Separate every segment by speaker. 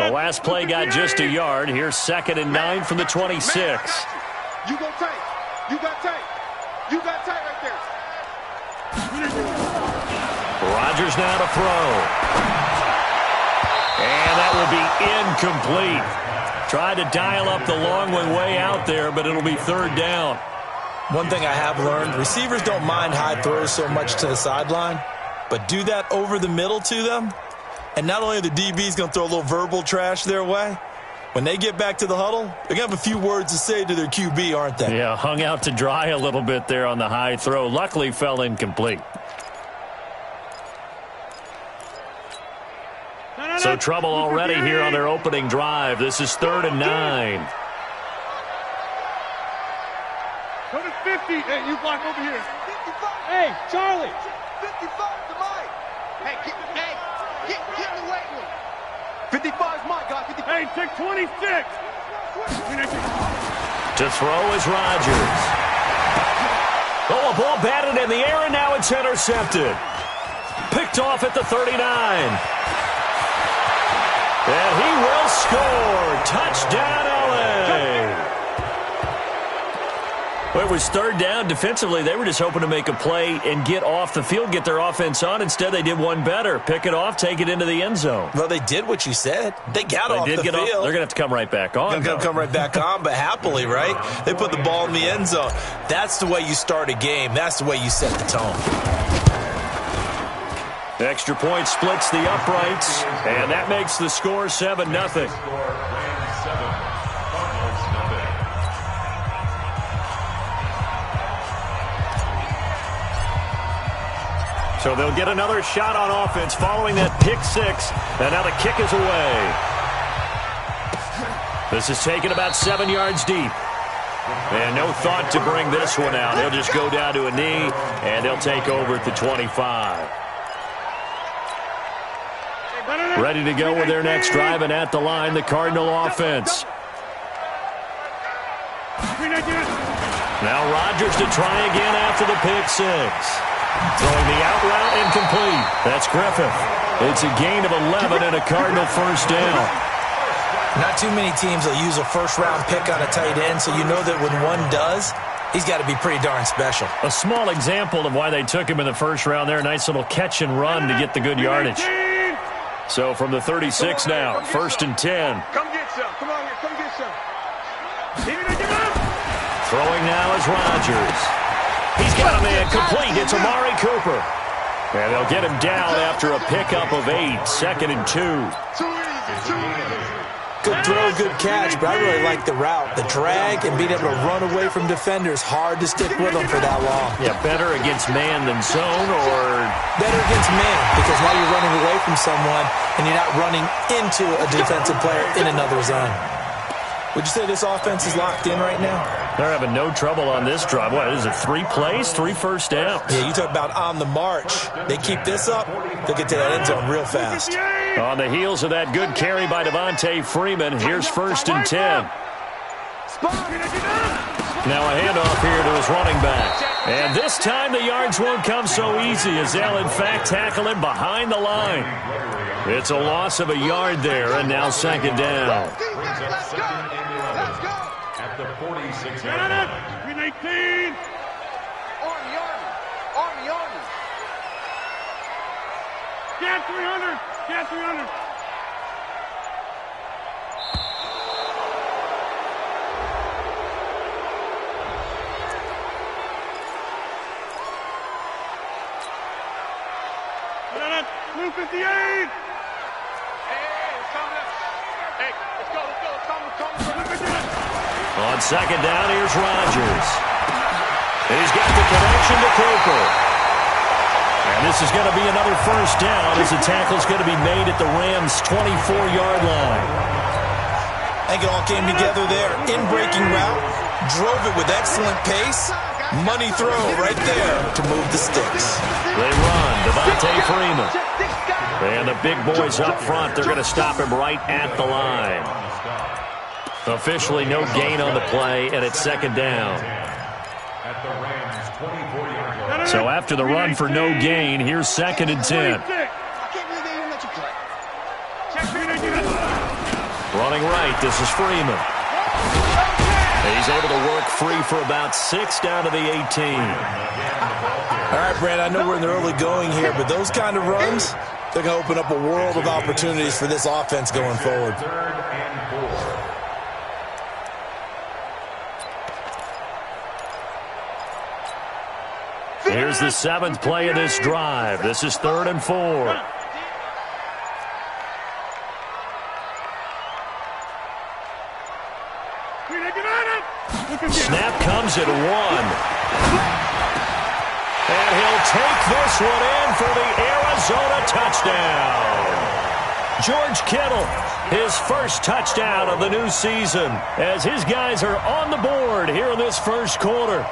Speaker 1: The last play got just a yard. Here's 2nd and 9 from the 26.
Speaker 2: You go tight. You got tight. You got tight right there.
Speaker 1: Rodgers now to throw. And that will be incomplete. Tried to dial up the long one way out there, but it'll be 3rd down.
Speaker 3: One thing I have learned, receivers don't mind high throws so much to the sideline, but do that over the middle to them, and not only are the DBs going to throw a little verbal trash their way, when they get back to the huddle, they're going to have a few words to say to their QB, aren't they?
Speaker 1: Yeah, hung out to dry a little bit there on the high throw. Luckily fell incomplete. So trouble already here on their opening drive. This is 3rd and 9.
Speaker 2: Go to 50. Hey, you block over here. 55. Hey, Charlie. 55 to Mike. Hey, get in the weight room. 55 is Mike, guys. 55. Hey, take 26.
Speaker 1: To throw is Rodgers. Oh, a ball batted in the air, and now it's intercepted. Picked off at the 39. And he will score. Touchdown, L.A. Well, it was 3rd down. Defensively, they were just hoping to make a play and get off the field, get their offense on. Instead, they did one better. Pick it off, take it into the end zone.
Speaker 3: Well, they did what you said. They got off the field.
Speaker 1: They're going to have to come right back on.
Speaker 3: They're going to come right back on, but happily, right? They put the ball in the end zone. That's the way you start a game. That's the way you set the tone.
Speaker 1: Extra point splits the uprights, and that makes the score 7-0. So they'll get another shot on offense following that pick 6, and now the kick is away. This is taken about 7 yards deep. And no thought to bring this one out. They'll just go down to a knee, and they'll take over at the 25. Ready to go with their next drive, and at the line, the Cardinal offense. Now Rodgers to try again after the pick 6. Throwing the out route incomplete. That's Griffith. It's a gain of 11 and a Cardinal first down.
Speaker 3: Not too many teams will use a first-round pick on a tight end, so you know that when one does, he's got to be pretty darn special.
Speaker 1: A small example of why they took him in the first round there. A nice little catch and run to get the good yardage. So from the 36 now, 1st and 10.
Speaker 2: Come get some. Come on here. Come get some.
Speaker 1: Throwing now is Rodgers. He's got a man complete. It's Amari Cooper. And they'll get him down after a pickup of 8. 2nd and 2.
Speaker 2: Too easy. Too easy.
Speaker 3: Good throw, good catch, but I really like the route. The drag and being able to run away from defenders, hard to stick with them for that long.
Speaker 1: Yeah, better against man than zone, or?
Speaker 3: Better against man, because now you're running away from someone and you're not running into a defensive player in another zone. Would you say this offense is locked in right now?
Speaker 1: They're having no trouble on this drive. What is it, 3 plays, 3 first downs?
Speaker 3: Yeah, you talk about on the march. They keep this up, they'll get to that end zone real fast.
Speaker 1: On the heels of that good carry by Devontae Freeman, here's 1st and 10. Now a handoff here to his running back. And this time the yards won't come so easy as they'll in fact tackle him behind the line. It's a loss of a yard there, and now 2nd down.
Speaker 2: Let's go. Let's go.
Speaker 4: At the 46-yard line.
Speaker 2: 18. Army. Get 300. Get 300. Blue 58. Hey, it's coming up. Hey, let's go.
Speaker 1: On 2nd down, here's Rodgers. And he's got the connection to Cooper. And this is going to be another first down as the tackle's going to be made at the Rams' 24-yard line.
Speaker 3: I think it all came together there. In-breaking route, drove it with excellent pace. Money throw right there to move the sticks.
Speaker 1: They run. Devontae Freeman. And the big boys up front, they're going to stop him right at the line. Officially no gain on the play, and it's 2nd down. So after the run for no gain, here's 2nd and 10. Running right, this is Freeman. He's able to work free for about 6 down to the 18.
Speaker 3: All right, Brand, I know we're in the early going here, but those kind of runs, they're going to open up a world of opportunities for this offense going forward.
Speaker 1: Here's the 7th play of this drive. This is 3rd and 4. Snap comes at 1. And he'll take this one in for the Arizona touchdown. George Kittle, his first touchdown of the new season, as his guys are on the board here in this first quarter.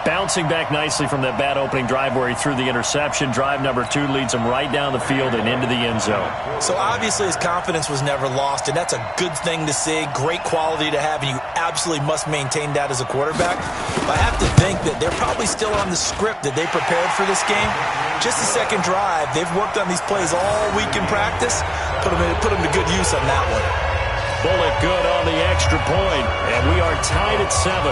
Speaker 1: Bouncing back nicely from that bad opening drive where he threw the interception. Drive number 2 leads him right down the field and into the end zone.
Speaker 3: So obviously his confidence was never lost, and that's a good thing to see. Great quality to have, and you absolutely must maintain that as a quarterback. But I have to think that they're probably still on the script that they prepared for this game. Just the second drive. They've worked on these plays all week in practice. Put them to good use on that one.
Speaker 1: Bullock good on the extra point, and we are tied at 7.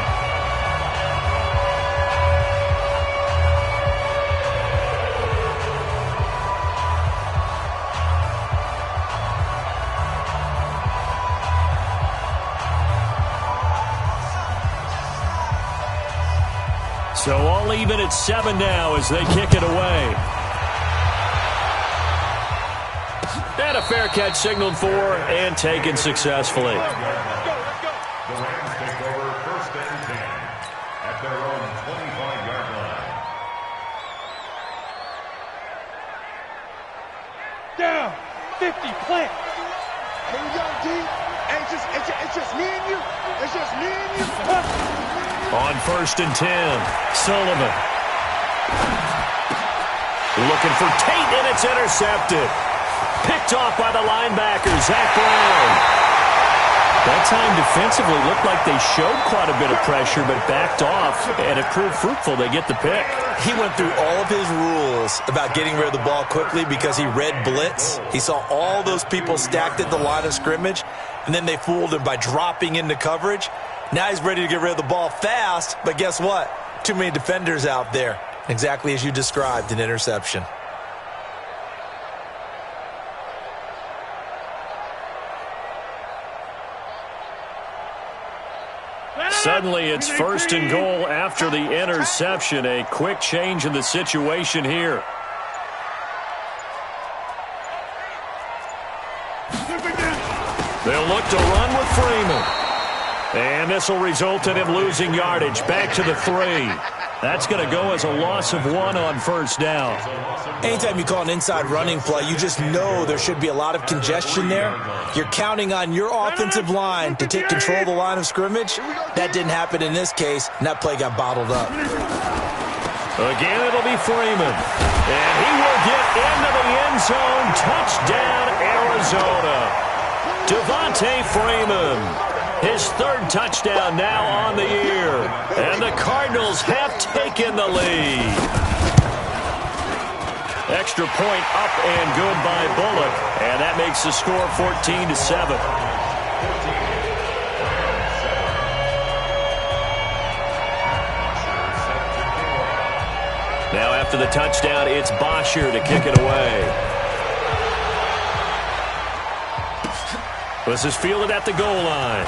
Speaker 1: So all even at 7 now as they kick it away. And a fair catch signaled for and taken successfully.
Speaker 4: The Rams take over 1st and 10 at their own 25-yard line.
Speaker 2: Down. 50, plant. Here we go, D. Hey, it's just me and you. It's just me and you.
Speaker 1: On 1st and 10, Sullivan. Looking for Tate, and it's intercepted. Picked off by the linebacker, Zach Brown. That time defensively looked like they showed quite a bit of pressure, but backed off, and it proved fruitful. They get the pick.
Speaker 3: He went through all of his rules about getting rid of the ball quickly because he read blitz. He saw all those people stacked at the line of scrimmage, and then they fooled him by dropping into coverage. Now he's ready to get rid of the ball fast, but guess what? Too many defenders out there. Exactly as you described, an interception.
Speaker 1: Suddenly it's 1st and goal after the interception. A quick change in the situation here. They'll look to run with Freeman. And this will result in him losing yardage. Back to the 3. That's going to go as a loss of 1 on 1st down.
Speaker 3: Anytime you call an inside running play, you just know there should be a lot of congestion there. You're counting on your offensive line to take control of the line of scrimmage. That didn't happen in this case, and that play got bottled up.
Speaker 1: Again, it'll be Freeman. And he will get into the end zone. Touchdown, Arizona. Devontae Freeman. His 3rd touchdown now on the year. And the Cardinals have taken the lead. Extra point up and good by Bullock. And that makes the score 14-7. Now after the touchdown, it's Bosher to kick it away. This is fielded at the goal line.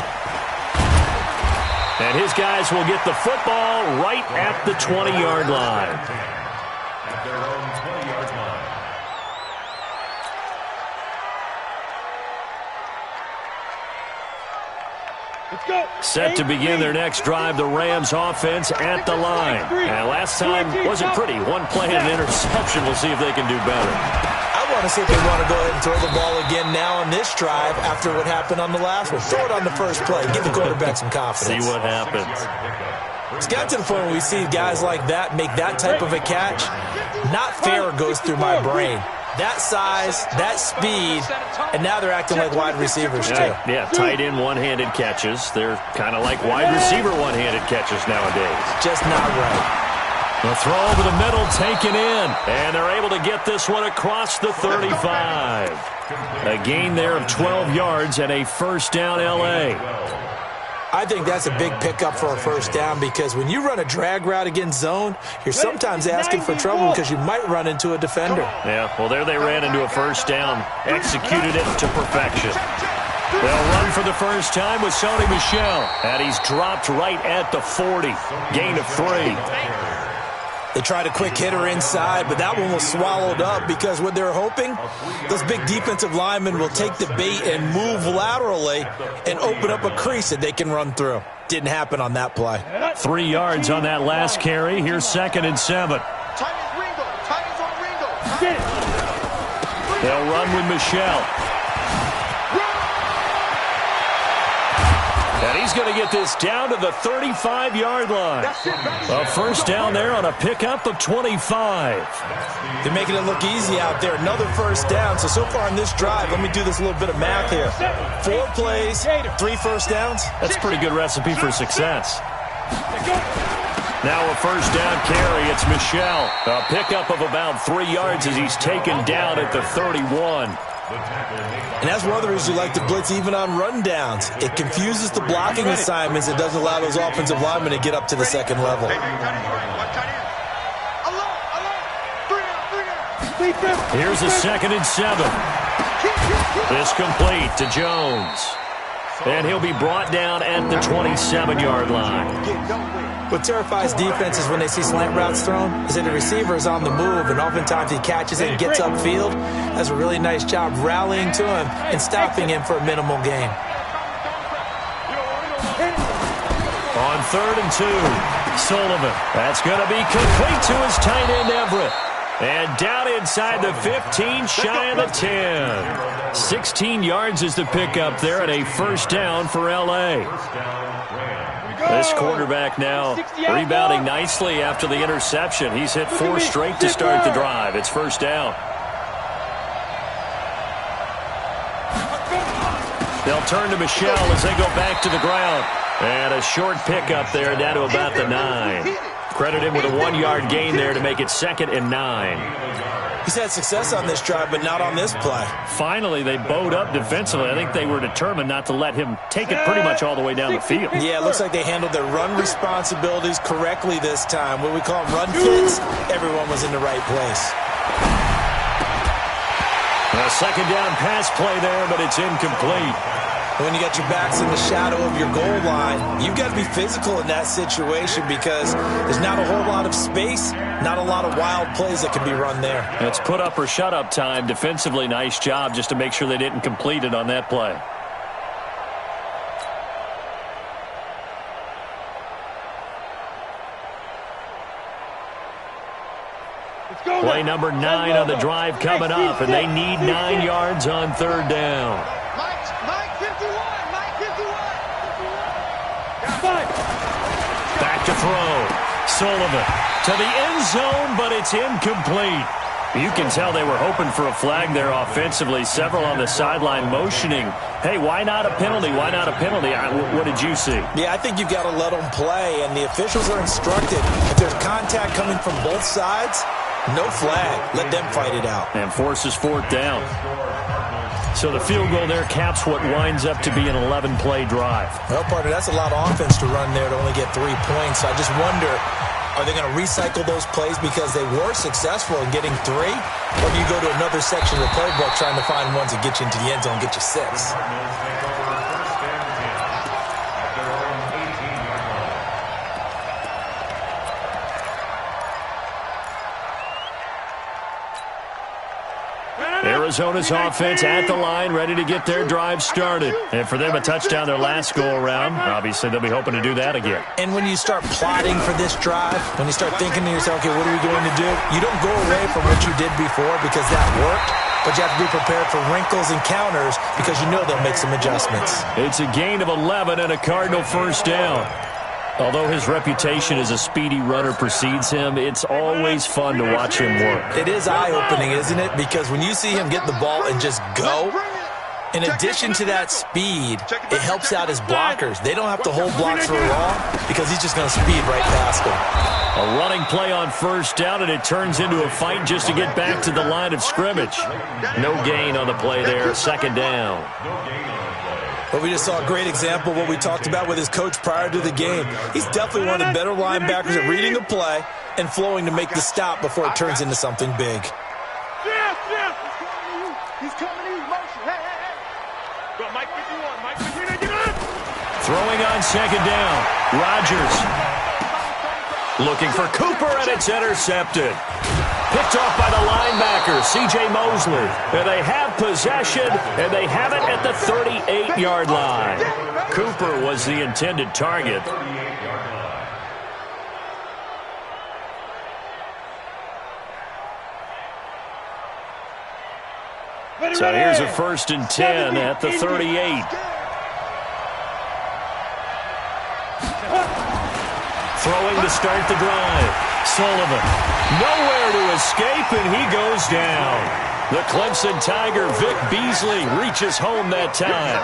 Speaker 1: And his guys will get the football right at the 20-yard line.
Speaker 4: At their own 20-yard line.
Speaker 2: Let's go.
Speaker 1: Set to begin their next drive, the Rams offense at the line. And last time wasn't pretty. 1 play and an interception. We'll see if they can do better.
Speaker 3: I want to see if they want to go ahead and throw the ball again now on this drive after what happened on the last one. Throw it on the first play. Give the quarterback some confidence.
Speaker 1: See what happens.
Speaker 3: It's got to the point where we see guys like that make that type of a catch. Not fair goes through my brain. That size, that speed, and now they're acting like wide receivers too.
Speaker 1: Yeah, tight end one-handed catches. They're kind of like wide receiver one-handed catches nowadays.
Speaker 3: Just not right.
Speaker 1: The throw over the middle taken in, and they're able to get this one across the 35. A gain there of 12 yards and a first down, L.A.
Speaker 3: I think that's a big pickup for a first down because when you run a drag route against zone, you're sometimes asking for trouble because you might run into a defender.
Speaker 1: Yeah, well, there they ran into a first down, executed it to perfection. They'll run for the first time with Sony Michel, and he's dropped right at the 40. Gain of 3.
Speaker 3: They tried a quick hitter inside, but that one was swallowed up because what they're hoping, those big defensive linemen will take the bait and move laterally and open up a crease that they can run through. Didn't happen on that play.
Speaker 1: 3 yards on that last carry. Here's 2nd and 7. They'll run with Michel. And he's going to get this down to the 35-yard line. A first down there on a pickup of 25.
Speaker 3: They're making it look easy out there. Another first down. So far in this drive, let me do this little bit of math here. 4 plays, 3 first downs.
Speaker 1: That's a pretty good recipe for success. Now a first down carry. It's Michel. A pickup of about 3 yards as he's taken down at the 31.
Speaker 3: And that's one of the reasons you like to blitz even on rundowns. It confuses the blocking assignments. It doesn't allow those offensive linemen to get up to the second level.
Speaker 1: Here's a 2nd and 7. This complete to Jones. And he'll be brought down at the 27-yard line.
Speaker 3: What terrifies defenses when they see slant routes thrown is that the receiver is on the move, and oftentimes he catches it and gets upfield. Does a really nice job rallying to him and stopping him for a minimal gain.
Speaker 1: On 3rd and 2, Sullivan. That's going to be complete to his tight end, Everett. And down inside the 15, shy of the 10. 16 yards is the pickup there at a first down for L.A. This quarterback now rebounding nicely after the interception. He's hit 4 straight to start the drive. It's first down. They'll turn to Michel as they go back to the ground. And a short pickup there down to about the 9. Credit him with a 1-yard gain there to make it 2nd and 9.
Speaker 3: He's had success on this drive, but not on this play.
Speaker 1: Finally, they bowed up defensively. I think they were determined not to let him take it pretty much all the way down the field.
Speaker 3: Yeah, it looks like they handled their run responsibilities correctly this time. What we call run fits, everyone was in the right place.
Speaker 1: A second down pass play there, but it's incomplete.
Speaker 3: When you got your backs in the shadow of your goal line, you've got to be physical in that situation because there's not a whole lot of space, not a lot of wild plays that can be run there.
Speaker 1: It's put up or shut up time. Defensively, nice job just to make sure they didn't complete it on that play. Play number 9 on the drive coming up, and they need 9 yards on 3rd down. Back to throw. Sullivan to the end zone, but it's incomplete. You can tell they were hoping for a flag there offensively. Several on the sideline motioning, hey, why not a penalty? Why not a penalty? What did you see?
Speaker 3: Yeah, I think you've got to let them play, and the officials are instructed. If there's contact coming from both sides, no flag. Let them fight it out.
Speaker 1: And forces 4th down. So the field goal there caps what winds up to be an 11-play drive.
Speaker 3: Well, partner, that's a lot of offense to run there to only get 3 points. I just wonder, are they going to recycle those plays because they were successful in getting 3? Or do you go to another section of the playbook trying to find ones that get you into the end zone and get you 6?
Speaker 1: Arizona's offense at the line, ready to get their drive started. And for them, a touchdown their last go-around. Obviously, they'll be hoping to do that again.
Speaker 3: And when you start plotting for this drive, when you start thinking to yourself, okay, what are we going to do? You don't go away from what you did before because that worked, but you have to be prepared for wrinkles and counters because you know they'll make some adjustments.
Speaker 1: It's a gain of 11 and a Cardinal first down. Although his reputation as a speedy runner precedes him, it's always fun to watch him work.
Speaker 3: It is eye-opening, isn't it? Because when you see him get the ball and just go, In addition to that speed, it helps out his blockers. They don't have to hold blocks for long because he's just going to speed right past them.
Speaker 1: A running play on first down, and it turns into a fight just to get back to the line of scrimmage. No gain on the play there, second down.
Speaker 3: But we just saw a great example of what we talked about with his coach prior to the game. He's definitely one of the better linebackers at reading a play and flowing to make the stop before it turns into something big.
Speaker 2: He's coming to you. Motion. Hey. Go, Mike 51. Mike 51. Get up.
Speaker 1: Throwing on second down. Rodgers looking for Cooper, and it's intercepted. Picked off by the linebacker, C.J. Mosley. And they have possession, and they have it at the 38-yard line. Cooper was the intended target. So here's a 1st and 10 at the 38. Throwing to start the drive. Sullivan. Nowhere to escape, and he goes down. The Clemson Tiger, Vic Beasley, reaches home that time.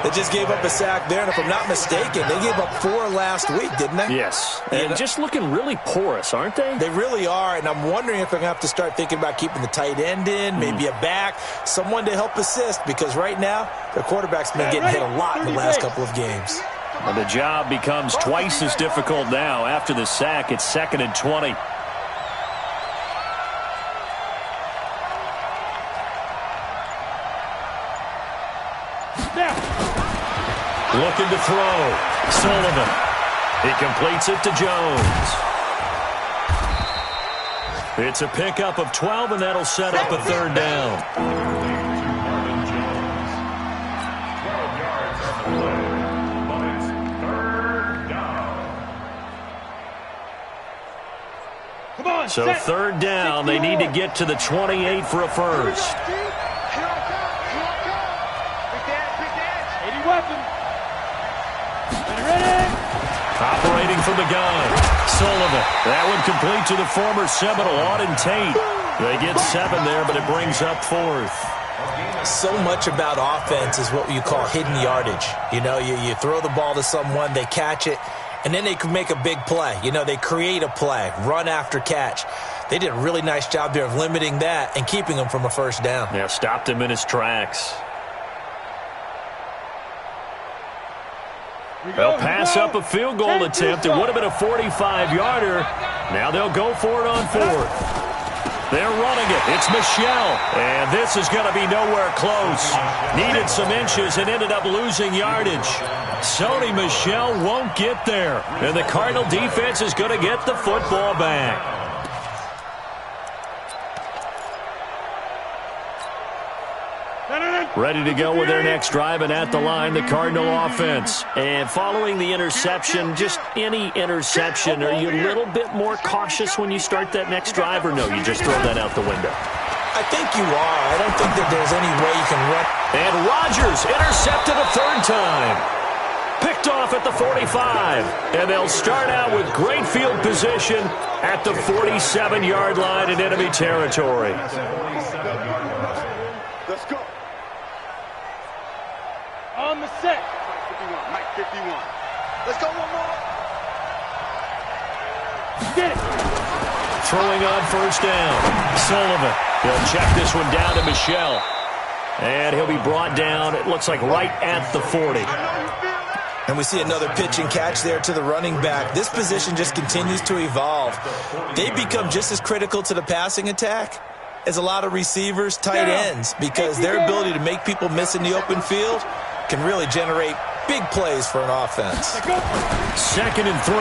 Speaker 3: They just gave up a sack there, and if I'm not mistaken, they gave up 4 last week, didn't they?
Speaker 1: Yes. And just looking really porous, aren't they?
Speaker 3: They really are, and I'm wondering if they're going to have to start thinking about keeping the tight end in, maybe a back, someone to help assist, because right now, their quarterback's been getting hit a lot in the last couple of games.
Speaker 1: And the job becomes twice as difficult now. After the sack, it's 2nd and 20. Looking to throw. Sullivan. He completes it to Jones. It's a pickup of 12, and that'll set up a 3rd down.
Speaker 4: 12 yards on the play, but it's 3rd down.
Speaker 1: So 3rd down, they need to get to the 28 for a first. Operating from the gun. Sullivan. That one complete to the former Seminole, Auden Tate. They get 7 there, but it brings up 4th.
Speaker 3: So much about offense is what you call hidden yardage. You know, you throw the ball to someone, they catch it, and then they can make a big play. You know, they create a play, run after catch. They did a really nice job there of limiting that and keeping him from a first down.
Speaker 1: Yeah, stopped him in his tracks. They'll pass up a field goal attempt. It would have been a 45-yarder. Now they'll go for it on 4th. They're running it. It's Michel. And this is going to be nowhere close. Needed some inches and ended up losing yardage. Sony Michel won't get there. And the Cardinal defense is going to get the football back. Ready to go with their next drive, and at the line, the Cardinal offense. And following the interception, just any interception, are you a little bit more cautious when you start that next drive, or no, you just throw that out the window?
Speaker 3: I think you are. I don't think that there's any way you can run.
Speaker 1: And Rodgers intercepted a 3rd time. Picked off at the 45. And they'll start out with great field position at the 47-yard line in enemy territory.
Speaker 2: Let's go. On the set. Mike 51. Let's go one more. Get it.
Speaker 1: Throwing on first down. Sullivan. He'll check this one down to Michel. And he'll be brought down, it looks like, right at the 40.
Speaker 3: And we see another pitch and catch there to the running back. This position just continues to evolve. They become just as critical to the passing attack as a lot of receivers, tight ends, because their ability to make people miss in the open field can really generate big plays for an offense.
Speaker 1: 2nd and 3.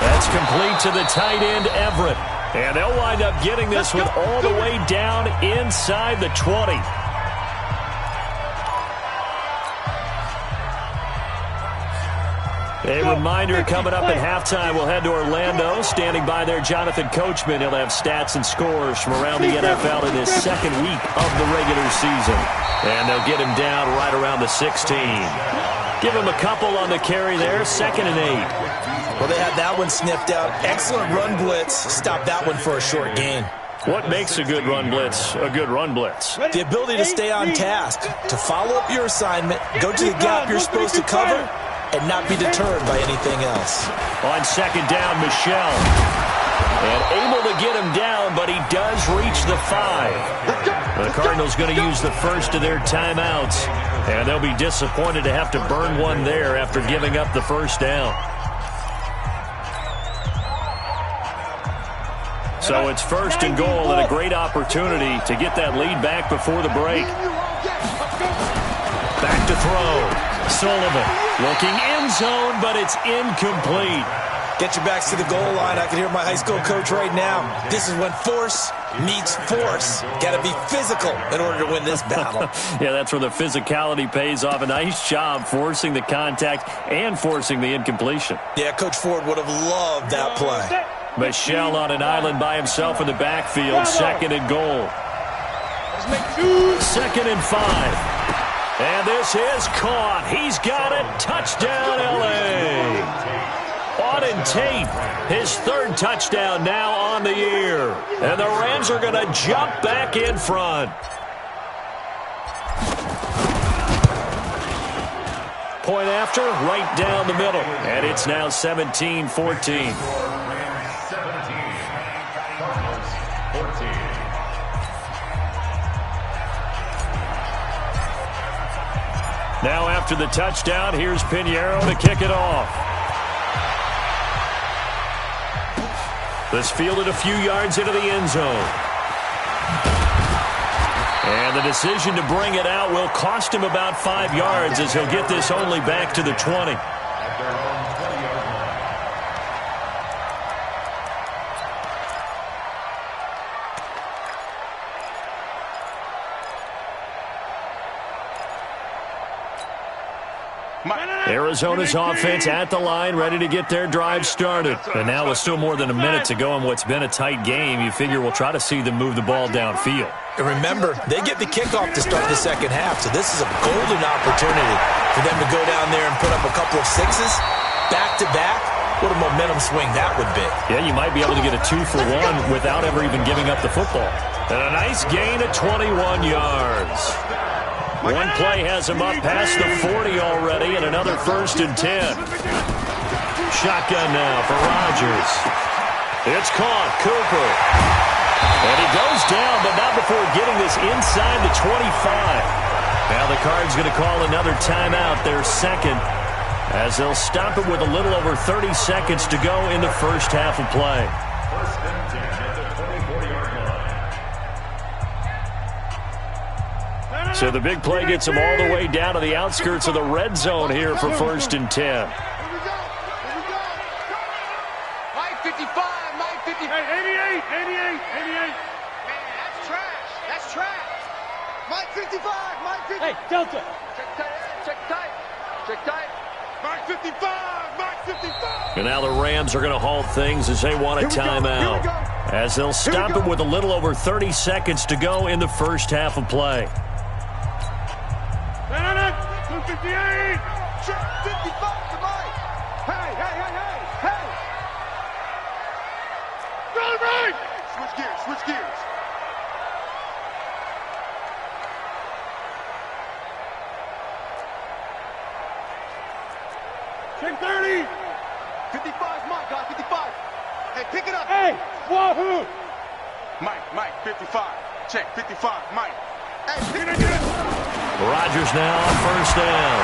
Speaker 1: That's complete to the tight end, Everett. And they'll wind up getting this one all the way down inside the 20. A reminder coming up at halftime, we'll head to Orlando. Standing by there, Jonathan Coachman. He'll have stats and scores from around the NFL in his 2nd week of the regular season. And they'll get him down right around the 16. Give him a couple on the carry there, 2nd and 8.
Speaker 3: Well, they had that one sniffed out. Excellent run blitz. Stop that one for a short gain.
Speaker 1: What makes a good run blitz a good run blitz?
Speaker 3: The ability to stay on task, to follow up your assignment, go to the gap you're supposed to cover, and not be deterred by anything else.
Speaker 1: On second down, Michelle. And able to get him down, but he does reach the 5. The Cardinals going to use the first of their timeouts, and they'll be disappointed to have to burn one there after giving up the first down. So it's first and goal and a great opportunity to get that lead back before the break. Back to throw. Sullivan looking end zone, but it's incomplete.
Speaker 3: Get your backs to the goal line. I can hear my high school coach right now. This is when force meets force. Got to be physical in order to win this battle.
Speaker 1: Yeah, that's where the physicality pays off. A nice job forcing the contact and forcing the incompletion.
Speaker 3: Yeah, Coach Ford would have loved that play.
Speaker 1: Michelle on an island by himself in the backfield. Second and goal. Second and 5. And this is caught. He's got it. Touchdown, L.A. Auden Tate, his third touchdown now on the year. And the Rams are going to jump back in front. Point after, right down the middle. And it's now 17-14. Now after the touchdown, here's Pinheiro to kick it off. This fielded a few yards into the end zone. And the decision to bring it out will cost him about 5 yards as he'll get this only back to the 20. Arizona's offense at the line, ready to get their drive started. And now with still more than a minute to go in what's been a tight game, you figure we'll try to see them move the ball downfield.
Speaker 3: And remember, they get the kickoff to start the second half, so this is a golden opportunity for them to go down there and put up a couple of sixes back-to-back. What a momentum swing that would be.
Speaker 1: Yeah, you might be able to get a 2-for-1 without ever even giving up the football. And a nice gain of 21 yards. One play has him up past the 40 already, and another first and 10. Shotgun now for Rodgers. It's caught. Cooper. And he goes down, but not before getting this inside the 25. Now the Cards going to call another timeout, their second, as they'll stop it with a little over 30 seconds to go in the first half of play.
Speaker 4: First and 10 at the 24-yard line.
Speaker 1: So the big play gets him all the way down to the outskirts of the red zone here for first and 10.
Speaker 2: Here we go. Mike 55, Mike 50. Hey, 88. Man, that's trash. That's trash. Mike 55, Mike 50. Hey, Delta. Check tight. Mike 55, Mike 55.
Speaker 1: And now the Rams are going to halt things as they want a timeout, as they'll stop it with a little over 30 seconds to go in the first half of play.
Speaker 2: 258. Check 55 to Mike. Hey. Right. Switch gears. Check 30. 55's Mike, guys, 55. Hey, pick it up. Hey, wahoo. Mike, 55. Check, 55, Mike. Hey, pick it up.
Speaker 1: Rodgers now on first down.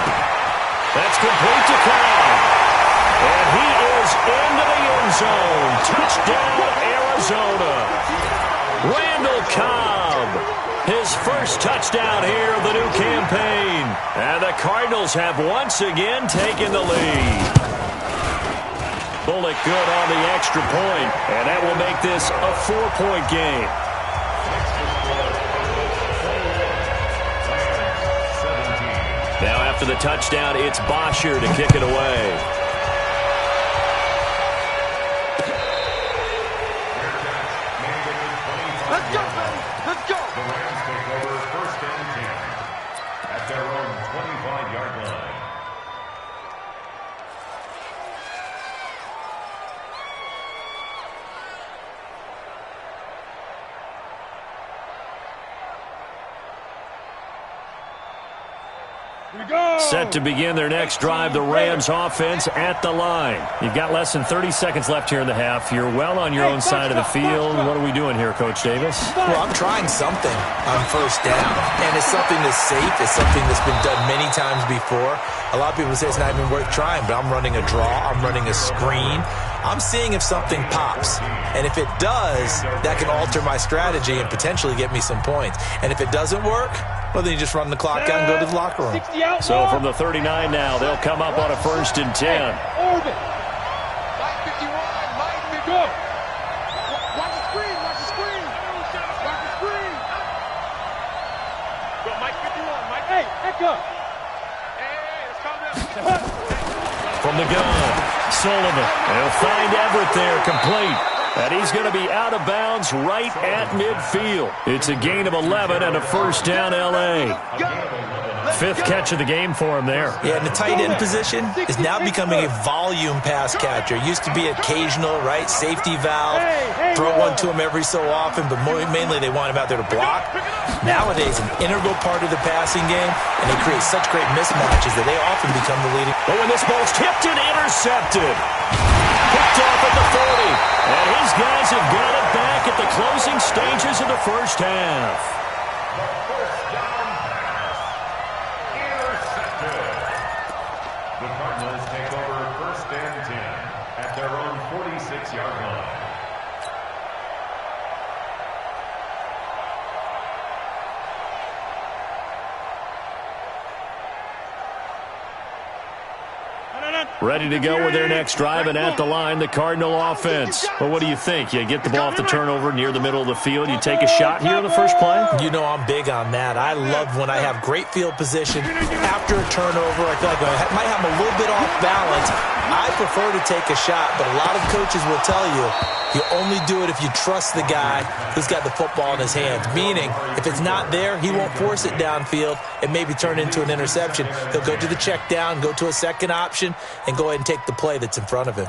Speaker 1: That's complete to Cobb. And he is into the end zone. Touchdown, Arizona. Randall Cobb, his first touchdown here of the new campaign. And the Cardinals have once again taken the lead. Bullock good on the extra point, and that will make this a 4-point game. Now after the touchdown, it's Bosher to kick it away.
Speaker 2: Let's go.
Speaker 4: The Rams take over first and 10 at their own 25-yard line.
Speaker 1: Set to begin their next drive, the Rams offense at the line. You've got less than 30 seconds left here in the half. You're well on your own side of the field. What are we doing here, Coach Davis?
Speaker 3: Well, I'm trying something on first down, and it's something that's safe. It's something that's been done many times before. A lot of people say it's not even worth trying, but I'm running a draw. I'm running a screen. I'm seeing if something pops. And if it does, that can alter my strategy and potentially get me some points. And if it doesn't work, well, then you just run the clock out and go to the locker room.
Speaker 1: So from the 39 now, they'll come up on a 1st and 10.
Speaker 2: Orbit. Mike 51, Mike, go. Watch the screen, watch the screen. Watch the screen. Go, Mike 51, Mike. Hey, echo. Hey, let's calm down.
Speaker 1: From the gun, Sullivan. They'll find Everett there, complete. And he's going to be out of bounds right at midfield. It's a gain of 11 and a 1st down, L.A. 5th catch of the game for him there.
Speaker 3: Yeah, and the tight end position is now becoming a volume pass catcher. It used to be occasional, right? Safety valve. Throw one to him every so often, but mainly they want him out there to block. Nowadays, an integral part of the passing game, and they create such great mismatches that they often become the leading.
Speaker 1: But when this ball's tipped and intercepted. Picked off at the 40. And his guys have got it back at the closing stages of the first half.
Speaker 4: The first down pass. Intercepted. The Cardinals take over 1st and 10 at their own 46-yard line.
Speaker 1: Ready to go with their next drive, and at the line, the Cardinal offense. Well, what do you think? You get the ball off the turnover near the middle of the field. You take a shot here on the first play?
Speaker 3: You know I'm big on that. I love when I have great field position. After a turnover, I feel like I might have a little bit off balance. I prefer to take a shot, but a lot of coaches will tell you only do it if you trust the guy who's got the football in his hands. Meaning, if it's not there, he won't force it downfield and maybe turn into an interception. He'll go to the check down, go to a second option, and go ahead and take the play that's in front of him.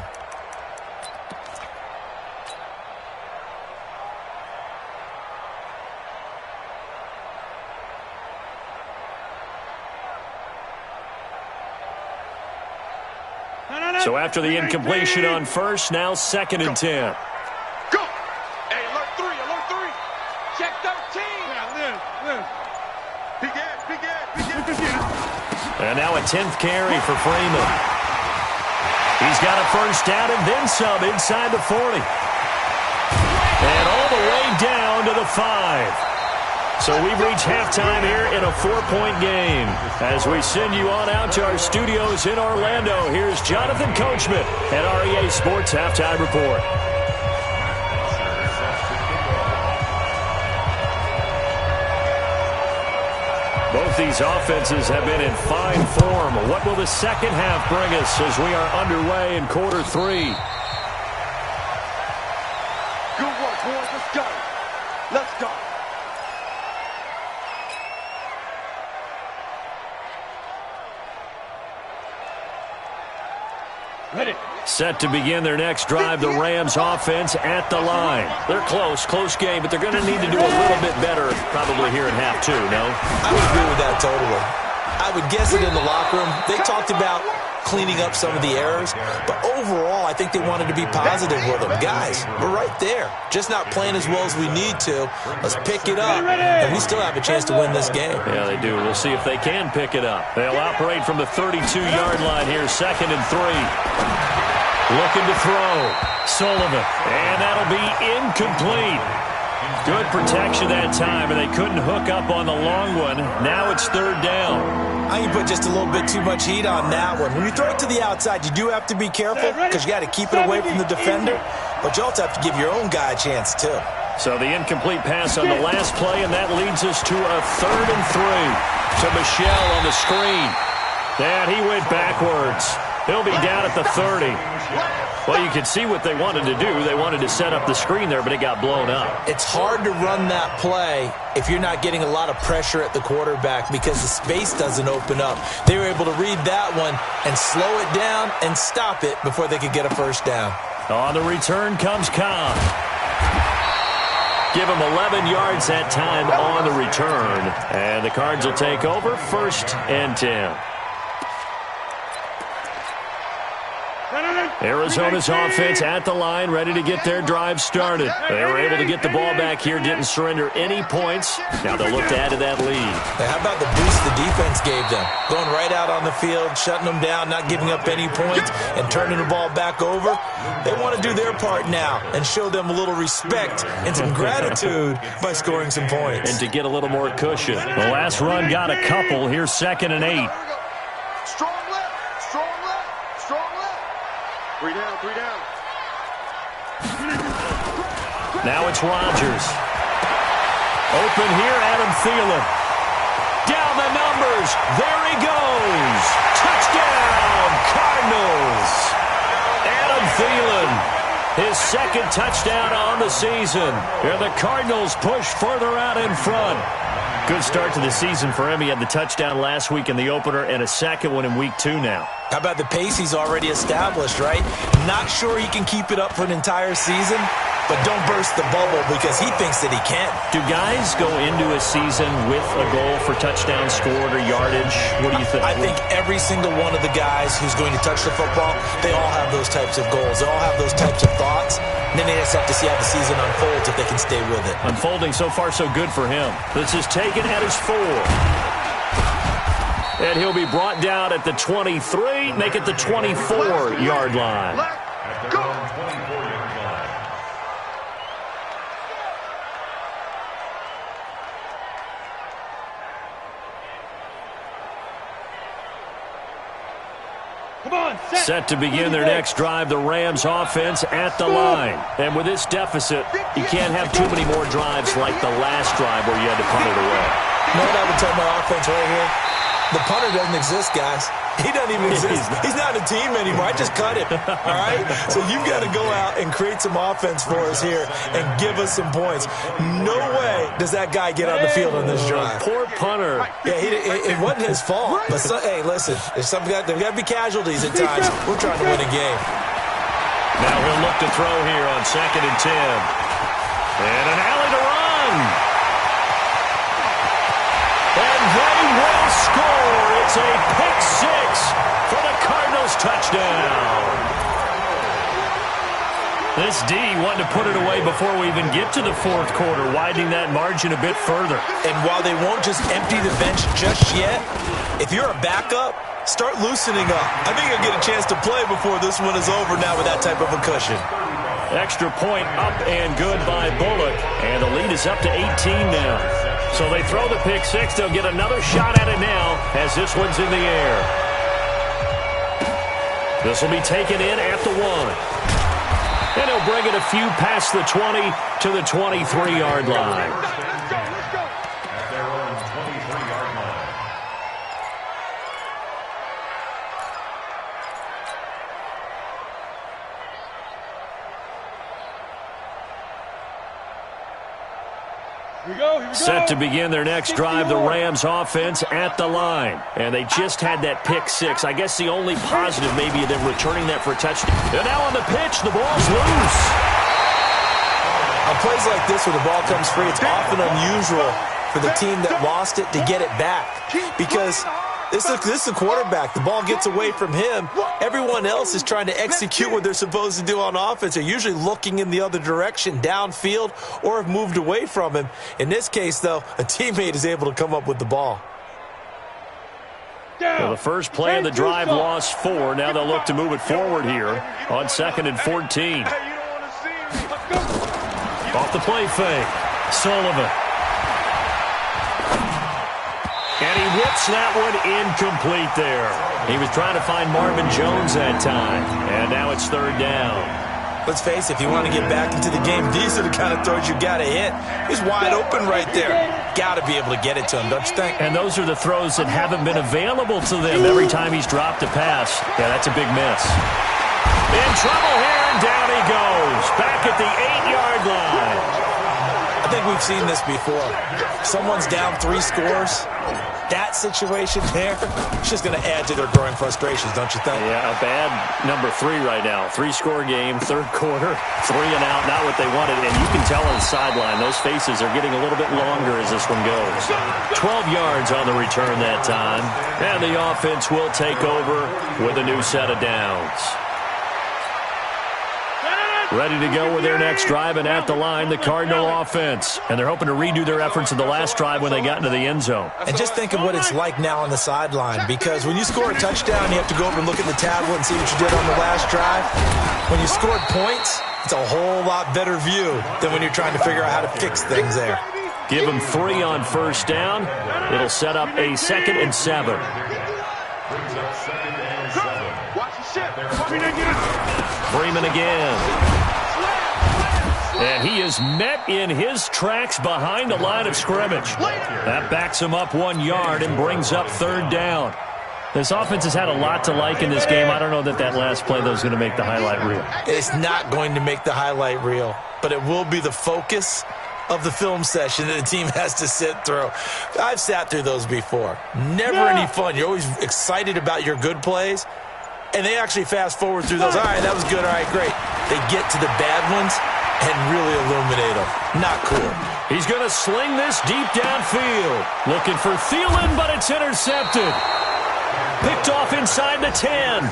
Speaker 1: So after the incompletion on first, now 2nd and 10.
Speaker 2: Go. Hey, alert 3, alert 3. Check 13. Yeah,
Speaker 1: And now a 10th carry for Freeman. He's got a 1st down and then some inside the 40. And all the way down to the 5. So we've reached halftime here in a 4-point game. As we send you on out to our studios in Orlando, here's Jonathan Coachman at REA Sports Halftime Report. Both these offenses have been in fine form. What will the second half bring us as we are underway in quarter 3?
Speaker 2: Good work, boys. Let's go. Let's go.
Speaker 1: Set to begin their next drive, the Rams offense at the line. They're close game, but they're going to need to do a little bit better probably here in half 2, no?
Speaker 3: I would agree with that totally. I would guess it in the locker room. They talked about cleaning up some of the errors, but overall I think they wanted to be positive with them. Guys, we're right there. Just not playing as well as we need to. Let's pick it up, and we still have a chance to win this game.
Speaker 1: Yeah, they do. We'll see if they can pick it up. They'll operate from the 32-yard line here, 2nd and 3. Looking to throw. Sullivan. And that'll be incomplete. Good protection that time, and they couldn't hook up on the long one. Now it's 3rd down.
Speaker 3: I think you put just a little bit too much heat on that one. When you throw it to the outside, you do have to be careful because you got to keep it away from the defender, but you also have to give your own guy a chance too.
Speaker 1: So the incomplete pass on the last play, and that leads us to a 3rd and 3 to Michelle on the screen. And he went backwards. He'll be down at the 30. Well, you can see what they wanted to do. They wanted to set up the screen there, but it got blown up.
Speaker 3: It's hard to run that play if you're not getting a lot of pressure at the quarterback because the space doesn't open up. They were able to read that one and slow it down and stop it before they could get a 1st down.
Speaker 1: On the return comes Cobb. Give him 11 yards that time on the return. And the Cards will take over 1st and 10. Arizona's offense at the line, ready to get their drive started. They were able to get the ball back here, didn't surrender any points. Now they'll look to add to that lead.
Speaker 3: Hey, how about the boost the defense gave them? Going right out on the field, shutting them down, not giving up any points, and turning the ball back over. They want to do their part now and show them a little respect and some gratitude by scoring some points.
Speaker 1: And to get a little more cushion. The last run got a couple. Here's 2nd and 8.
Speaker 2: Strong left, strong left, strong left. 3 down, 3 down.
Speaker 1: Now it's Rodgers. Open here, Adam Thielen. Down the numbers. There he goes. Touchdown, Cardinals. Adam Thielen, his 2nd touchdown on the season. And the Cardinals push further out in front. Good start to the season for him. He had the touchdown last week in the opener and a 2nd one in week 2 now.
Speaker 3: How about the pace he's already established, right? Not sure he can keep it up for an entire season, but don't burst the bubble because he thinks that he can.
Speaker 1: Do guys go into a season with a goal for touchdown scored or yardage? What do you think?
Speaker 3: I think every single one of the guys who's going to touch the football, they all have those types of goals. They all have those types of thoughts. And then they just have to see how the season unfolds if they can stay with it.
Speaker 1: Unfolding so far so good for him. This is taken at his 4. And he'll be brought down at the 23, make it the 24-yard line.
Speaker 4: At their own 24-yard line.
Speaker 2: Come on,
Speaker 1: Set to begin their next drive, the Rams offense at the line. And with this deficit, you can't have too many more drives like the last drive where you had to punt it away.
Speaker 3: You know what I would tell my offense right here? The punter doesn't exist, guys. He doesn't even exist. He's not a team anymore. I just cut it, all right? So you've got to go out and create some offense for us here and give us some points. No way does that guy get on the field on this drive.
Speaker 1: Poor punter.
Speaker 3: Yeah, it wasn't his fault. But, hey, listen, there's got to be casualties at times. We're trying to win a game.
Speaker 1: Now he'll look to throw here on 2nd and 10. And an alley to run. And they will score. It's a pick 6 for the Cardinals touchdown. This D wanted to put it away before we even get to the 4th quarter, widening that margin a bit further.
Speaker 3: And while they won't just empty the bench just yet, if you're a backup, start loosening up. I think you'll get a chance to play before this one is over now with that type of a cushion.
Speaker 1: Extra point up and good by Bullock. And the lead is up to 18 now. So they throw the pick 6. They'll get another shot at it now as this one's in the air. This will be taken in at the 1. And he'll bring it a few past the 20 to the 23-yard line.
Speaker 4: At their own 23-yard line.
Speaker 2: Here we go.
Speaker 1: Set to begin their next drive, the Rams offense at the line. And they just had that pick 6. I guess the only positive maybe of them returning that for a touchdown. And now on the pitch, the ball's loose.
Speaker 3: On plays like this where the ball comes free, it's often unusual for the team that lost it to get it back. Because this is the quarterback. The ball gets away from him. Everyone else is trying to execute what they're supposed to do on offense. They're usually looking in the other direction, downfield, or have moved away from him. In this case, though, a teammate is able to come up with the ball.
Speaker 1: Well, the first play of the drive lost 4. Now they'll look to move it forward here on 2nd and 14. Off the play fake, Sullivan. And he whips that one incomplete there. He was trying to find Marvin Jones that time. And now it's 3rd down.
Speaker 3: Let's face it, if you want to get back into the game, these are the kind of throws you got to hit. He's wide open right there. Got to be able to get it to him, don't you think?
Speaker 1: And those are the throws that haven't been available to them every time he's dropped a pass. Yeah, that's a big miss. In trouble here, and down he goes. Back at the 8-yard line.
Speaker 3: I think we've seen this before. Someone's down 3 scores. that situation there, it's just going to add to their growing frustrations, don't you think?
Speaker 1: Yeah, a bad number 3 right now. 3-score game, third quarter, 3 and out, not what they wanted. And you can tell on the sideline, those faces are getting a little bit longer as this one goes. 12 yards on the return that time. And the offense will take over with a new set of downs. Ready to go with their next drive, and at the line, the Cardinal offense. And they're hoping to redo their efforts in the last drive when they got into the end zone.
Speaker 3: And just think of what it's like now on the sideline, because when you score a touchdown, you have to go over and look at the tablet and see what you did on the last drive. When you scored points, it's a whole lot better view than when you're trying to figure out how to fix things there.
Speaker 1: Give them 3 on first down. It'll set up a 2nd and 7. Freeman again. And he is met in his tracks behind the line of scrimmage. That backs him up 1 yard and brings up 3rd down. This offense has had a lot to like in this game. I don't know that last play, though, is going to make the highlight reel.
Speaker 3: It's not going to make the highlight reel, but it will be the focus of the film session that the team has to sit through. I've sat through those before. Never any fun. You're always excited about your good plays, and they actually fast forward through those. All right, that was good. All right, great. They get to the bad ones and really illuminate them. Not cool.
Speaker 1: He's going to sling this deep downfield. Looking for Thielen, but it's intercepted. Picked off inside the 10.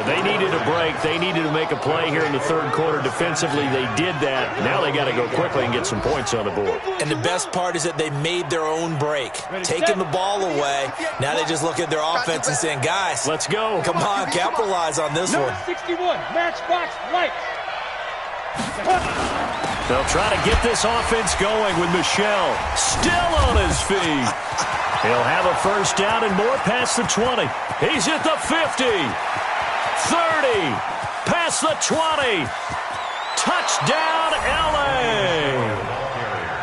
Speaker 1: They needed a break. They needed to make a play here in the third quarter. Defensively, they did that. Now they got to go quickly and get some points on the board.
Speaker 3: And the best part is that they made their own break. Taking the ball away. Now they just look at their offense and saying, guys,
Speaker 1: let's go.
Speaker 3: Come on, capitalize on this one.
Speaker 2: 61, matchbox right.
Speaker 1: They'll try to get this offense going with Michel still on his feet. He'll have a first down and more past the 20. He's at the 50. 30. Past the 20. Touchdown, L.A.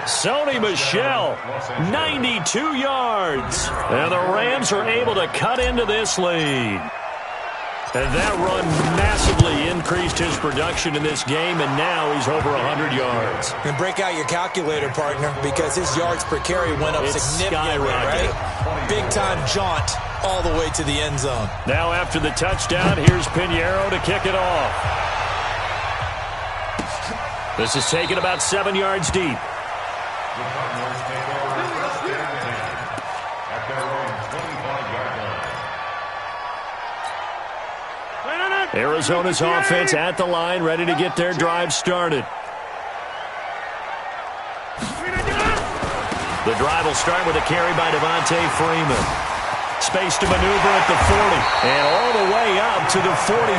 Speaker 1: Sony Michel, 92 yards. And the Rams are able to cut into this lead. And that run massively increased his production in this game, and now he's over 100 yards.
Speaker 3: And break out your calculator, partner, because his yards per carry went up significantly, right? Big-time jaunt all the way to the end zone.
Speaker 1: Now after the touchdown, here's Pinheiro to kick it off. This is taken about 7 yards deep. Arizona's offense at the line, ready to get their drive started. The drive will start with a carry by Devontae Freeman. Space to maneuver at the 40, and all the way up to the 46.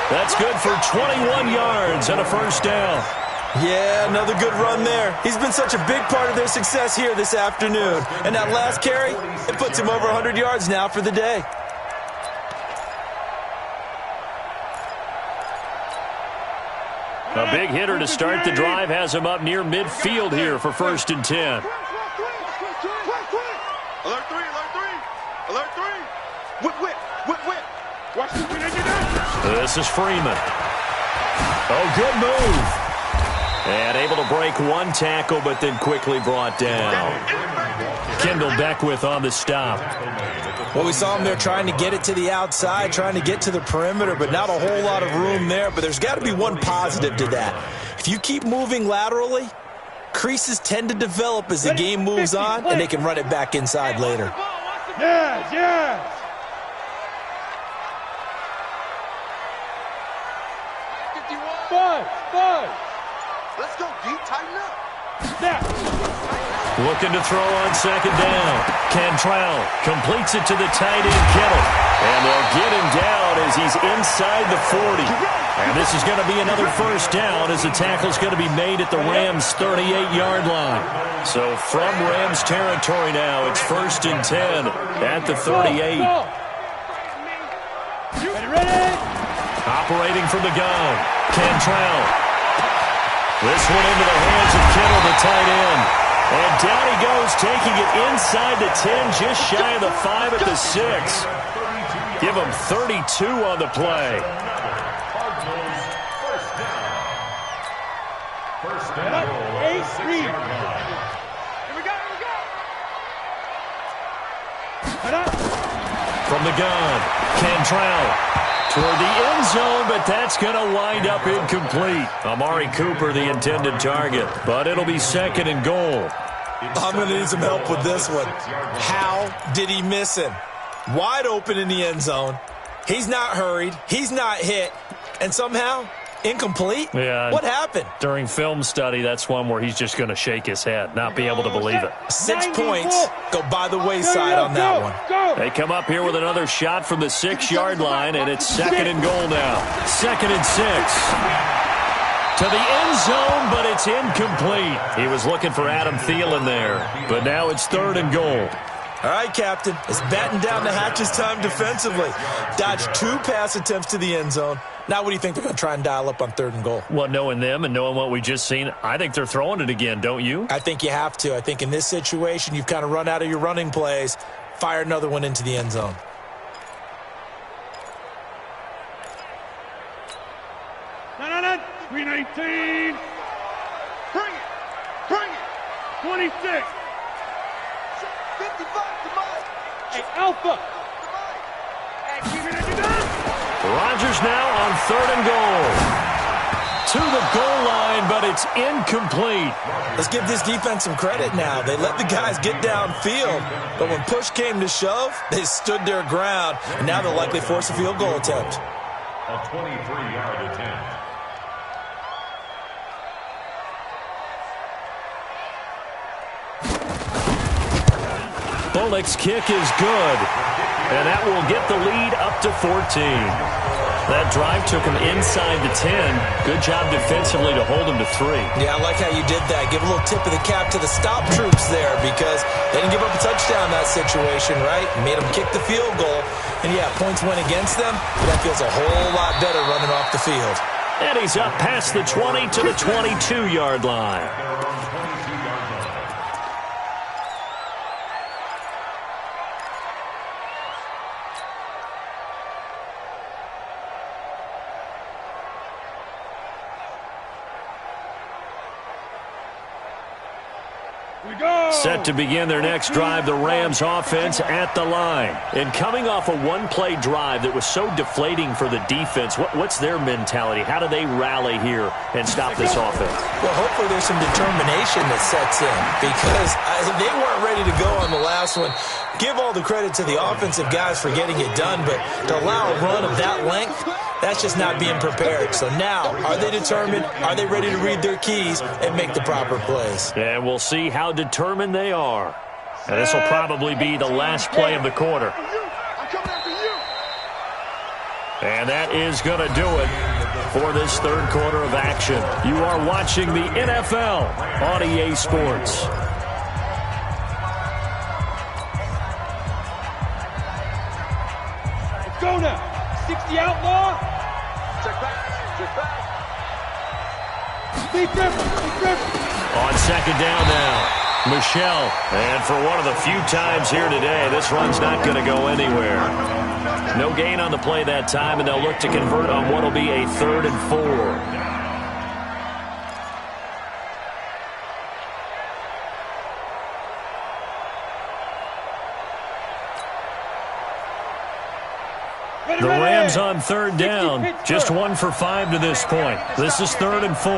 Speaker 1: That's good for 21 yards and a first down.
Speaker 3: Yeah, another good run there. He's been such a big part of their success here this afternoon. And that last carry, it puts him over 100 yards now for the day.
Speaker 1: A big hitter to start the drive has him up near midfield here for 1st and 10.
Speaker 2: Alert 3, alert 3. Whip. Watch the win.
Speaker 1: This is Freeman. Oh, good move. And able to break one tackle, but then quickly brought down. Kendall Beckwith on the stop.
Speaker 3: Well, we saw him there trying to get it to the outside, trying to get to the perimeter, but not a whole lot of room there. But there's got to be one positive to that. If you keep moving laterally, creases tend to develop as the game moves on, and they can run it back inside later.
Speaker 2: Yes. Buzz.
Speaker 5: Let's go, D. Tighten up.
Speaker 2: Snap.
Speaker 1: Looking to throw on 2nd down. Cantrell completes it to the tight end, Kittle. And they'll get him down as he's inside the 40. And this is going to be another first down as the tackle's going to be made at the Rams' 38-yard line. So from Rams territory now, it's 1st and 10 at the 38.
Speaker 2: Ready?
Speaker 1: Operating from the gun. Cantrell. This one into the hands of Kittle, the tight end. And down he goes, taking it inside the 10, just shy of the 5 at the 6. Give him 32 on the play.
Speaker 2: First down. 8-3. Here we go.
Speaker 1: From the gun, Cantrell toward the end zone, but that's going to wind up incomplete. Amari Cooper, the intended target, but it'll be 2nd and goal.
Speaker 3: I'm going to need some help with this one. How did he miss him? Wide open in the end zone. He's not hurried. He's not hit. And somehow, incomplete?
Speaker 1: Yeah.
Speaker 3: What happened?
Speaker 1: During film study, that's one where he's just going to shake his head, not be able to believe it.
Speaker 3: 6 points go by the wayside on that one.
Speaker 1: They come up here with another shot from the 6-yard line, and it's 2nd and goal now. 2nd and 6. To the end zone, but it's incomplete. He was looking for Adam Thielen there, but now it's 3rd and goal.
Speaker 3: All right, Captain. It's batten down the hatches time defensively. Dodged 2 pass attempts to the end zone. Now what do you think they're going to try and dial up on 3rd and goal?
Speaker 1: Well, knowing them and knowing what we just seen, I think they're throwing it again, don't you?
Speaker 3: I think you have to. I think in this situation, you've kind of run out of your running plays. Fire another one into the end zone.
Speaker 2: No. 319. Bring it. 26. 55 to Mike. Hey, Alpha. Hey, keep it in your gun.
Speaker 1: Rodgers now on 3rd and goal. To the goal line, but it's incomplete.
Speaker 3: Let's give this defense some credit now. They let the guys get downfield, but when push came to shove, they stood their ground, and now they'll likely force a field goal attempt.
Speaker 4: A 23-yard attempt.
Speaker 1: Bullock's kick is good, and that will get the lead up to 14. That drive took him inside the 10. Good job defensively to hold him to 3.
Speaker 3: Yeah, I like how you did that. Give a little tip of the cap to the stop troops there because they didn't give up a touchdown in that situation, right? Made them kick the field goal. And, yeah, points went against them, but that feels a whole lot better running off the field.
Speaker 1: And he's up past the 20 to the 22-yard line. Set to begin their next drive, the Rams offense at the line. And coming off a one-play drive that was so deflating for the defense, what's their mentality? How do they rally here and stop this offense?
Speaker 3: Well, hopefully there's some determination that sets in because they weren't ready to go on the last one. Give all the credit to the offensive guys for getting it done, but to allow a run of that length, that's just not being prepared. So now, are they determined? Are they ready to read their keys and make the proper plays?
Speaker 1: And we'll see how determined they are. And this will probably be the last play of the quarter. And that is going to do it for this third quarter of action. You are watching the NFL on EA Sports.
Speaker 2: Go now. 60 outlaw.
Speaker 5: Check back.
Speaker 2: Steve Griffin.
Speaker 1: On second down now, Michelle. And for one of the few times here today, this run's not going to go anywhere. No gain on the play that time, and they'll look to convert on what will be a 3rd and 4. The Rams on 3rd down, just 1 for 5 to this point. This is 3rd and 4.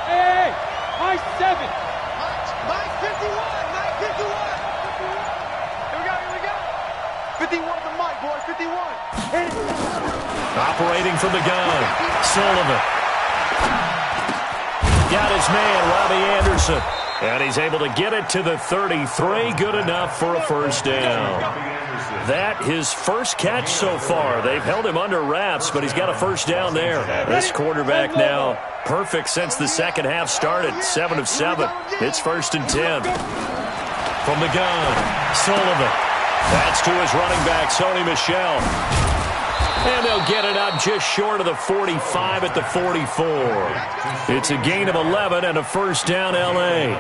Speaker 2: Hey, high 7.
Speaker 5: Mike 51. Here we go. 51 to Mike, boy. 51.
Speaker 1: Operating from the gun, Sullivan. Got his man, Robbie Anderson. And he's able to get it to the 33. Good enough for a first down. That his first catch so far. They've held him under wraps, but he's got a first down there. This quarterback now perfect since the second half started. 7 of 7. It's 1st and 10. From the gun, Sullivan. That's to his running back, Sony Michel. And they'll get it up just short of the 45 at the 44. It's a gain of 11 and a first down, L.A.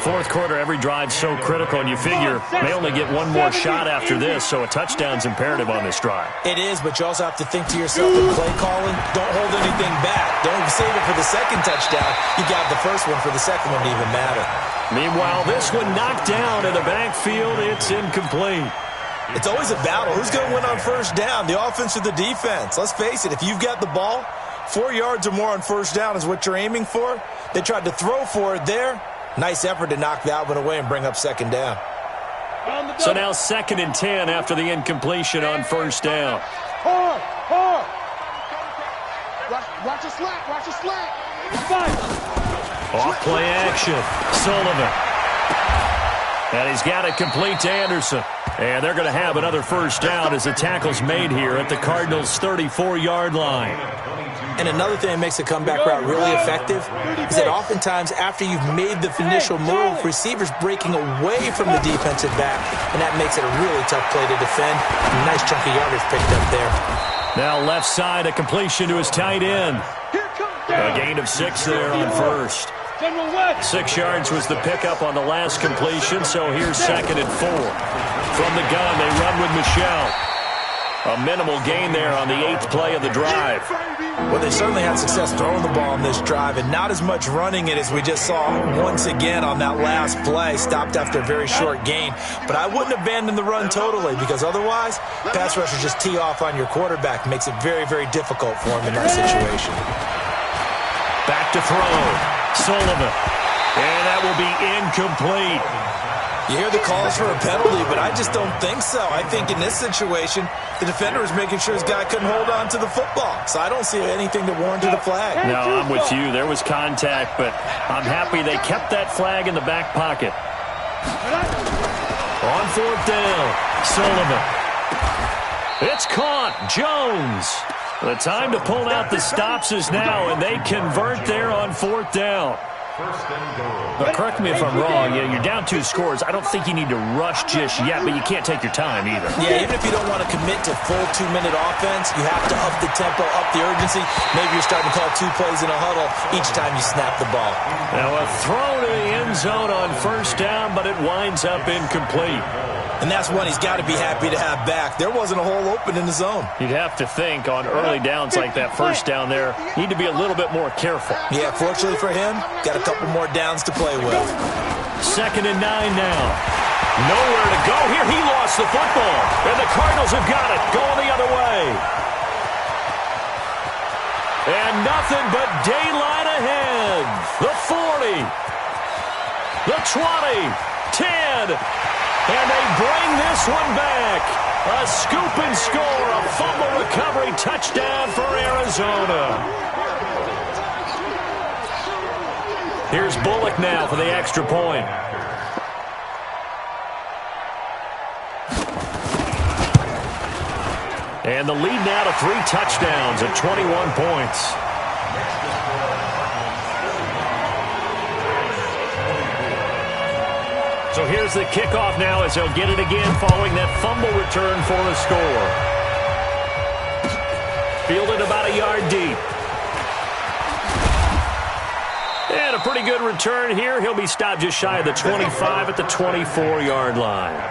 Speaker 1: Fourth quarter, every drive's so critical, and you figure they only get one more shot after this, so a touchdown's imperative on this drive.
Speaker 3: It is, but you also have to think to yourself in play calling, don't hold anything back. Don't save it for the second touchdown. You got the first one for the second one to even matter.
Speaker 1: Meanwhile, this one knocked down in the backfield. It's incomplete.
Speaker 3: It's always a battle. Who's going to win on first down, the offense or the defense? Let's face it, if you've got the ball, 4 yards or more on first down is what you're aiming for. They tried to throw for it there. Nice effort to knock that one away and bring up second down.
Speaker 1: So now 2nd and 10 after the incompletion on first down.
Speaker 5: Hard. Watch the slant. Watch the slant.
Speaker 1: Off play action. Sullivan. And he's got it complete to Anderson. And they're going to have another first down as the tackle's made here at the Cardinals' 34-yard line.
Speaker 3: And another thing that makes a comeback route really effective is that oftentimes after you've made the initial move, receivers breaking away from the defensive back, and that makes it a really tough play to defend. A nice chunk of yardage picked up there.
Speaker 1: Now left side, a completion to his tight end. A gain of 6 there on first. 6 yards was the pickup on the last completion, so here's 2nd and 4. From the gun, they run with Michelle. A minimal gain there on the 8th play of the drive.
Speaker 3: Well, they certainly had success throwing the ball on this drive, and not as much running it as we just saw once again on that last play. Stopped after a very short gain. But I wouldn't abandon the run totally, because otherwise, pass rushers just tee off on your quarterback. Makes it very, very difficult for him in that situation.
Speaker 1: Back to throw. Sullivan. And that will be incomplete.
Speaker 3: You hear the calls for a penalty, but I just don't think so. I think in this situation, the defender was making sure his guy couldn't hold on to the football. So I don't see anything that warranted a flag.
Speaker 1: No, I'm with you. There was contact, but I'm happy they kept that flag in the back pocket. On 4th down, Sullivan. It's caught. Jones. The time to pull out the stops is now, and they convert there on 4th down. But correct me if I'm wrong, you're down 2 scores. I don't think you need to rush just yet, but you can't take your time either.
Speaker 3: Yeah, even if you don't want to commit to full 2-minute offense, you have to up the tempo, up the urgency. Maybe you're starting to call 2 plays in a huddle each time you snap the ball.
Speaker 1: Now a throw to the end zone on first down, but it winds up incomplete.
Speaker 3: And that's one he's got to be happy to have back. There wasn't a hole open in the zone.
Speaker 1: You'd have to think on early downs like that first down there, need to be a little bit more careful.
Speaker 3: Yeah, fortunately for him, got a couple more downs to play with.
Speaker 1: 2nd and 9 now. Nowhere to go here. He lost the football. And the Cardinals have got it. Going the other way. And nothing but daylight ahead. The 40. The 20. 10. And they bring this one back. A scoop and score, a fumble recovery touchdown for Arizona. Here's Bullock now for the extra point. And the lead now to 3 touchdowns at 21 points. So here's the kickoff now as they'll get it again following that fumble return for a score. Fielded about a yard deep. And a pretty good return here. He'll be stopped just shy of the 25 at the 24-yard line.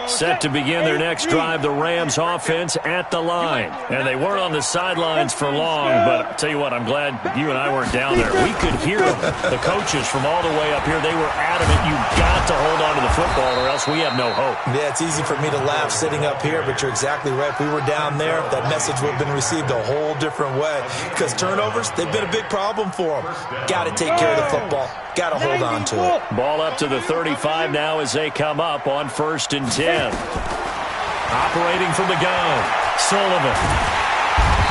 Speaker 1: Set to begin their next drive, the Rams offense at the line. And they weren't on the sidelines for long, but I'll tell you what, I'm glad you and I weren't down there. We could hear the coaches from all the way up here. They were adamant, you've got to hold on to the football or else we have no hope.
Speaker 3: Yeah, it's easy for me to laugh sitting up here, but you're exactly right. If we were down there, that message would have been received a whole different way. Because turnovers, they've been a big problem for them. Got to take care of the football. Got to hold on to it.
Speaker 1: Ball up to the 35 now as they come up on 1st and 10. Operating from the gun, Sullivan.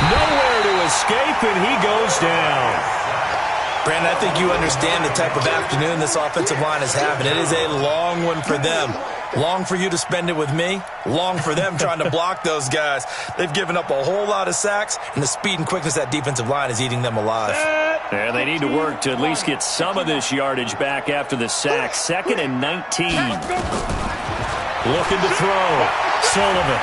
Speaker 1: Nowhere to escape, and he goes down.
Speaker 3: Brandon, I think you understand the type of afternoon this offensive line is having. It is a long one for them. Long for you to spend it with me. Long for them trying to block those guys. They've given up a whole lot of sacks, and the speed and quickness of that defensive line is eating them alive.
Speaker 1: And they need to work to at least get some of this yardage back after the sack. 2nd and 19. Looking to throw. Sullivan.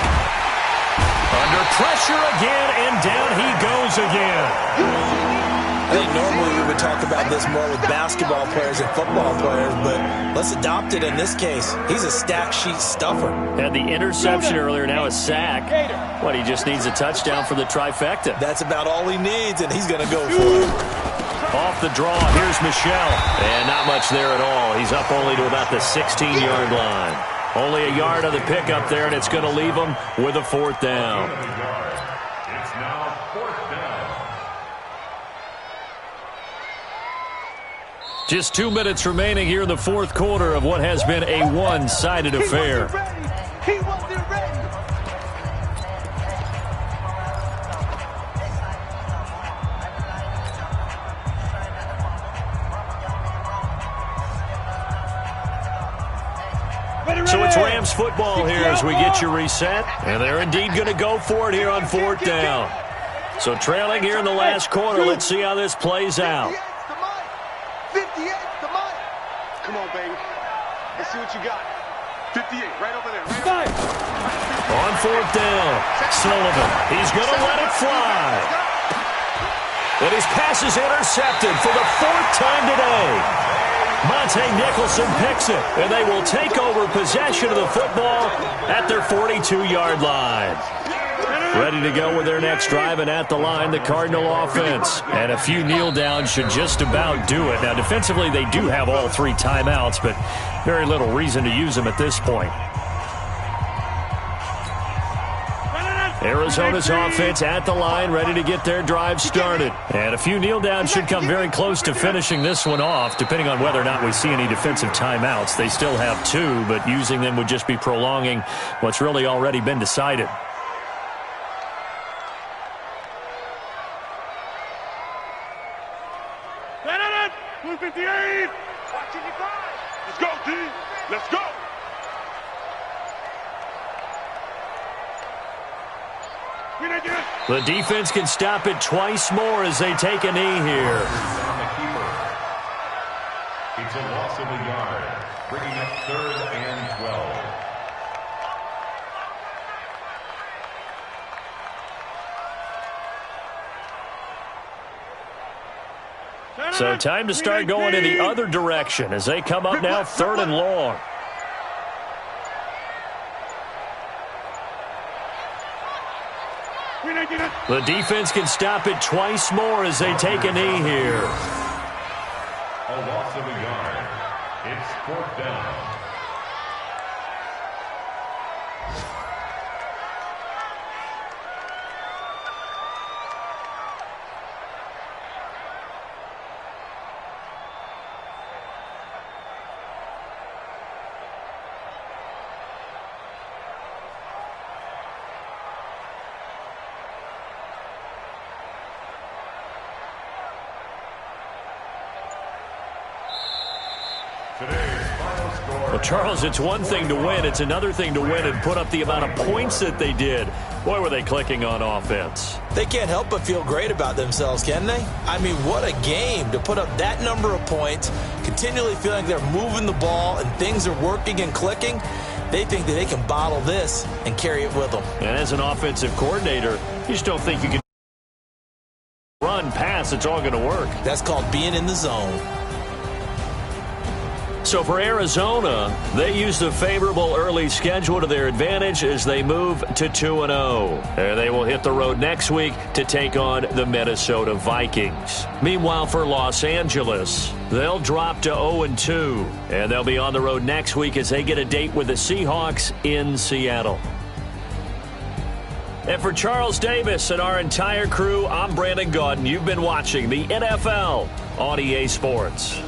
Speaker 1: Under pressure again, and down he goes again.
Speaker 3: I think normally we would talk about this more with basketball players and football players, but let's adopt it in this case. He's a stat sheet stuffer.
Speaker 1: Had the interception earlier, now a sack. What, he just needs a touchdown for the trifecta.
Speaker 3: That's about all he needs, and he's going to go for it.
Speaker 1: Off the draw, here's Michel. And not much there at all. He's up only to about the 16-yard line. Only a yard on the pickup there, and it's going to leave him with a 4th down.
Speaker 4: It's now 4th down.
Speaker 1: Just 2 minutes remaining here in the 4th quarter of what has been a one-sided affair.
Speaker 5: He wasn't ready.
Speaker 1: So it's Rams football here as we get you reset. And they're indeed going to go for it here on 4th down. So trailing here in the last quarter. Let's see how this plays out.
Speaker 5: 58 to Mike. Come on, baby. Let's see what you got. 58, right over there. Right
Speaker 1: on 4th down, Sullivan. He's going to let it fly. And his pass is intercepted for the 4th time today. Monte Nicholson picks it, and they will take over possession of the football at their 42-yard line. Ready to go with their next drive, and at the line, the Cardinal offense. And a few kneel downs should just about do it. Now, defensively, they do have all 3 timeouts, but very little reason to use them at this point. Arizona's offense at the line, ready to get their drive started. And a few kneel downs should come very close to finishing this one off, depending on whether or not we see any defensive timeouts. They still have 2, but using them would just be prolonging what's really already been decided.
Speaker 2: Let's go, D. Let's go.
Speaker 1: The defense can stop it twice more as they take a knee here.
Speaker 4: On the keeper. It's a loss of a yard, bringing up 3rd and 12.
Speaker 1: So time to start going in the other direction as they come up now 3rd and long. The defense can stop it twice more as they take a knee here.
Speaker 4: A loss of a yard. It's 4th down.
Speaker 1: Well, Charles, it's one thing to win. It's another thing to win and put up the amount of points that they did. Boy, were they clicking on offense.
Speaker 3: They can't help but feel great about themselves, can they? I mean, what a game to put up that number of points, continually feeling they're moving the ball and things are working and clicking. They think that they can bottle this and carry it with them.
Speaker 1: And as an offensive coordinator, you just don't think you can run, pass, it's all going to work.
Speaker 3: That's called being in the zone.
Speaker 1: So for Arizona, they use the favorable early schedule to their advantage as they move to 2-0. And they will hit the road next week to take on the Minnesota Vikings. Meanwhile, for Los Angeles, they'll drop to 0-2. And they'll be on the road next week as they get a date with the Seahawks in Seattle. And for Charles Davis and our entire crew, I'm Brandon Gaudin. You've been watching the NFL on EA Sports.